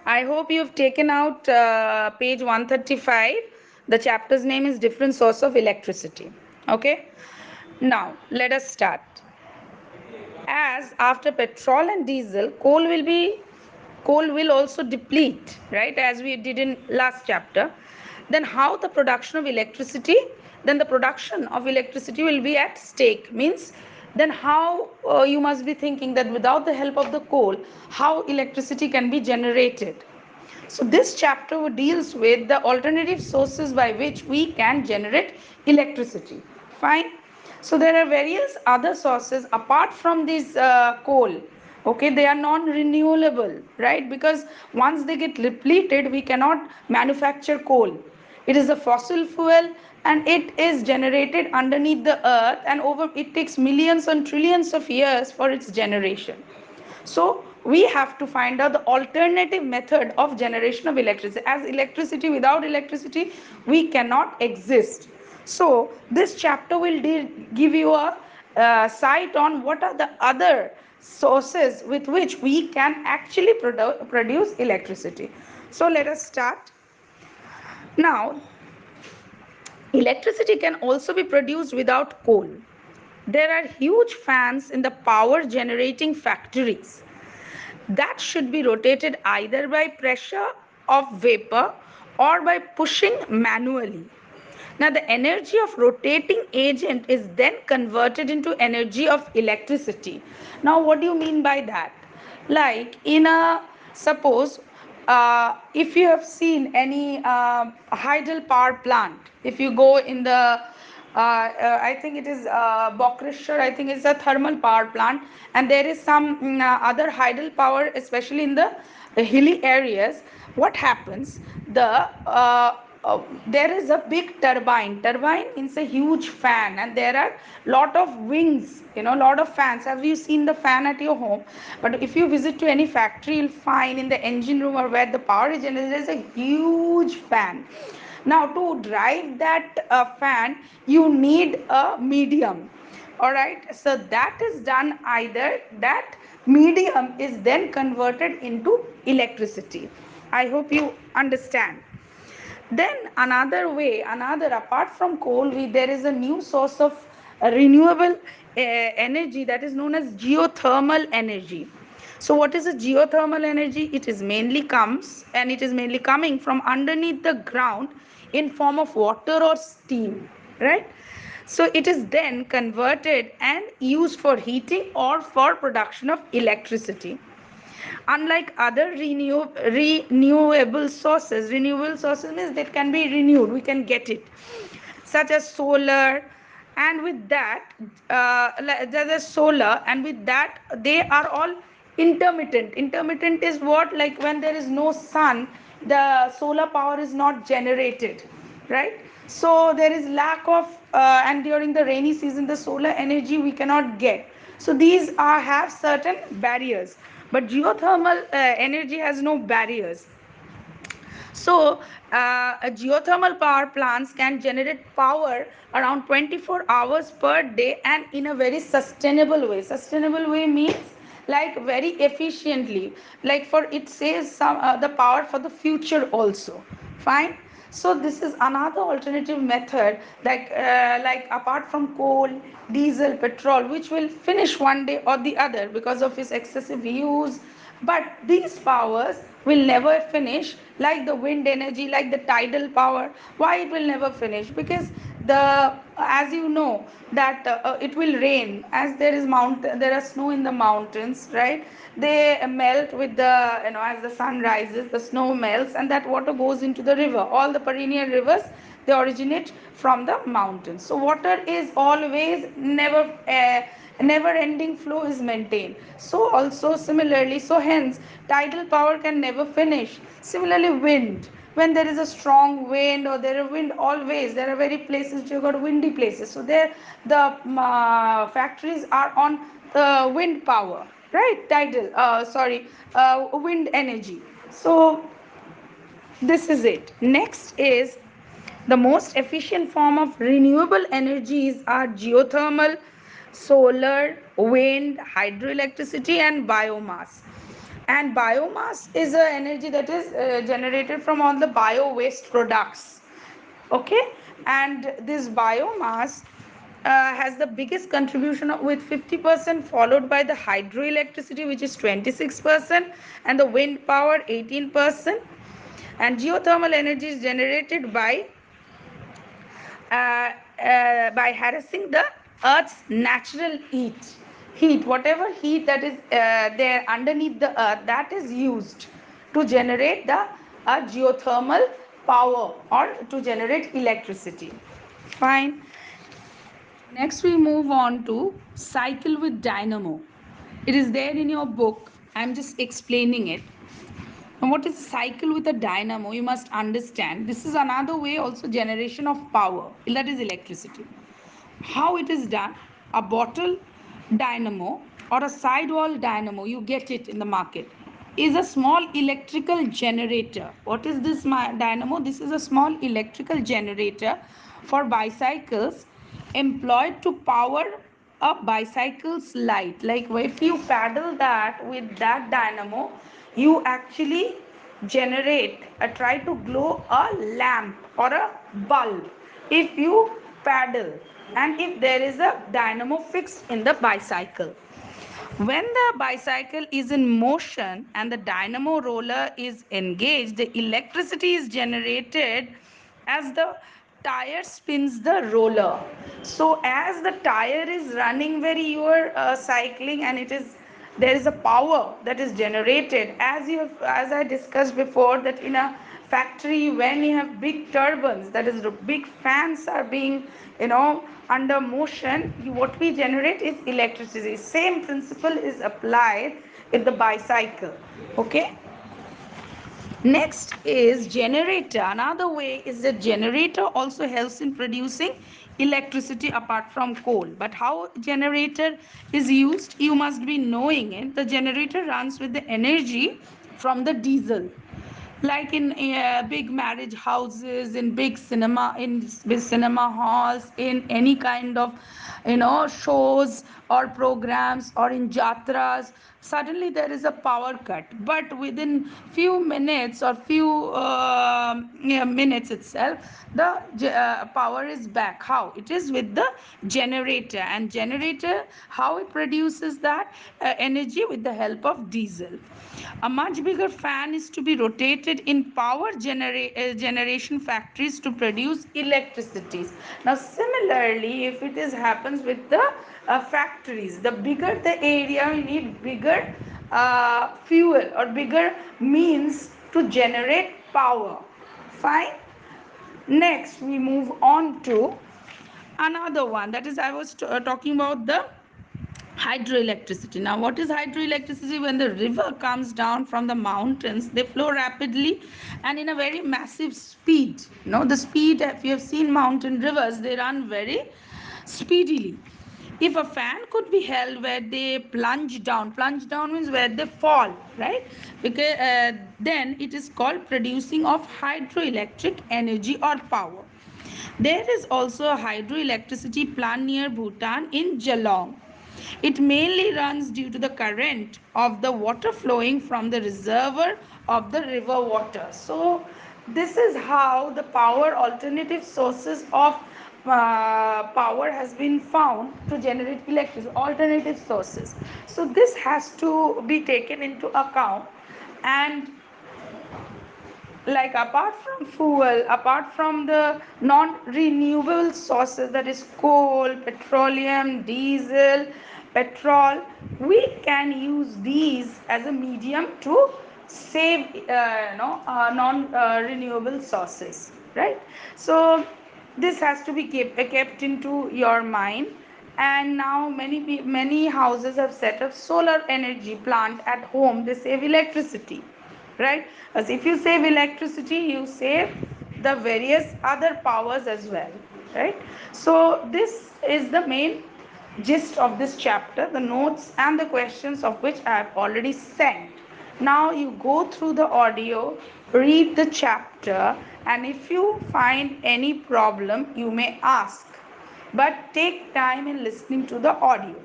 I hope you've taken out page 135. The chapter's name is Different Source of Electricity. Okay. Now, let us start. As after petrol and diesel, coal will also deplete, right, as we did in last chapter. Then how the production of electricity, then the production of electricity will be at stake, means then how you must be thinking that without the help of the coal, how electricity can be generated. So this chapter deals with the alternative sources by which we can generate electricity. Fine. So there are various other sources apart from this coal. Okay, they are non-renewable, right? Because once they get depleted, we cannot manufacture coal. It is a fossil fuel and it is generated underneath the earth, and over it takes millions and trillions of years for its generation. So we have to find out the alternative method of generation of electricity. As electricity, without electricity, we cannot exist. So this chapter will give you a sight on what are the other sources with which we can actually produce electricity. So let us start. Now, electricity can also be produced without coal. There are huge fans in the power generating factories that should be rotated either by pressure of vapor or by pushing manually. Now, the energy of rotating agent is then converted into energy of electricity. Now, what do you mean by that? Like in a, suppose, if you have seen any hydel power plant, if you go in the I think it is Bokrishar, I think it's a thermal power plant, and there is some other hydel power, especially in the hilly areas. What happens? There is a big turbine. Turbine means a huge fan, and there are lot of wings. Lot of fans. Have you seen the fan at your home? But if you visit to any factory, you'll find in the engine room or where the power is generated, there is a huge fan. Now, to drive that fan, you need a medium. All right. So that is done either that medium is then converted into electricity. I hope you understand. Then another way, another apart from coal, there is a new source of renewable energy that is known as geothermal energy. So what is a geothermal energy? It is mainly comes and it is mainly coming from underneath the ground in form of water or steam, right? So it is then converted and used for heating or for production of electricity. Unlike other renewable sources means that can be renewed, we can get it, such as solar, and with that, there's solar, and with that, they are all intermittent. Intermittent is what? Like when there is no sun, the solar power is not generated, right? So there is lack of and during the rainy season the solar energy we cannot get. So these are have certain barriers, but geothermal energy has no barriers. So, geothermal power plants can generate power around 24 hours per day and in a very sustainable way. Sustainable way means like very efficiently, like for it saves some the power for the future also. Fine. So this is another alternative method, like apart from coal, diesel, petrol, which will finish one day or the other because of its excessive use. But these powers will never finish, like the wind energy, like the tidal power. Why it will never finish? Because as you know that it will rain, as there are snow in the mountains, right? They melt with the, as the sun rises, the snow melts, and that water goes into the river. All the perennial rivers, they originate from the mountains. So water is always never ending flow is maintained. So also similarly, so hence tidal power can never finish. Similarly, wind, when there is a strong wind, or there are wind always, there are very places you got windy places, so there the factories are on the wind power, right? Wind energy. So this is it. Next is the most efficient form of renewable energies are geothermal, solar, wind, hydroelectricity, and biomass. And biomass is a energy that is generated from all the bio waste products. Okay, and this biomass has the biggest contribution with 50%, followed by the hydroelectricity, which is 26%, and the wind power 18%. And geothermal energy is generated by harassing the earth's natural heat, whatever heat that is there underneath the earth, that is used to generate the geothermal power or to generate electricity. Fine. Next we move on to cycle with dynamo. It is there in your book, I'm just explaining it. And what is cycle with a dynamo? You must understand. This is another way also generation of power. That is electricity. How it is done? A bottle dynamo or a sidewall dynamo, you get it in the market, is a small electrical generator. What is this dynamo? This is a small electrical generator for bicycles employed to power a bicycle's light. Like if you paddle that with that dynamo, you actually generate try to glow a lamp or a bulb if you paddle, and if there is a dynamo fixed in the bicycle. When the bicycle is in motion and the dynamo roller is engaged, the electricity is generated as the tire spins the roller. So as the tire is running where you are cycling, and it is there is a power that is generated, as I discussed before, that in a factory when you have big turbines, that is the big fans are being under motion, what we generate is electricity. Same principle is applied with the bicycle. Okay. Next is generator. Another way is that generator also helps in producing electricity apart from coal. But how generator is used, you must be knowing it. The generator runs with the energy from the diesel, like in big marriage houses, in big cinema halls, in any kind of shows or programs, or in jatras. Suddenly there is a power cut, but within few minutes or few minutes itself, the power is back. How it is? With the generator. And generator, how it produces that energy? With the help of diesel. A much bigger fan is to be rotated in power generation factories to produce electricity. Now, similarly, if it is happens with the factories, the bigger the area, you need bigger fuel or bigger means to generate power. Fine. Next, we move on to another one, that is I was talking about the hydroelectricity. Now, what is hydroelectricity? When the river comes down from the mountains, they flow rapidly and in a very massive speed. The speed, if you have seen mountain rivers, they run very speedily. If a fan could be held where they plunge down means where they fall, right? Because then it is called producing of hydroelectric energy or power. There is also a hydroelectricity plant near Bhutan in Geelong. It mainly runs due to the current of the water flowing from the reservoir of the river water. So, this is how the power alternative sources of power has been found to generate electricity, alternative sources. So, this has to be taken into account. And like apart from fuel, apart from the non-renewable sources, that is coal, petroleum, diesel, petrol, we can use these as a medium to save non-renewable sources, right? So this has to be kept into your mind. And now many houses have set up solar energy plant at home. They save electricity, right? As if you save electricity, you save the various other powers as well, right? So this is the main gist of this chapter, the notes and the questions of which I have already sent. Now you go through the audio, read the chapter, and if you find any problem, you may ask, but take time in listening to the audio.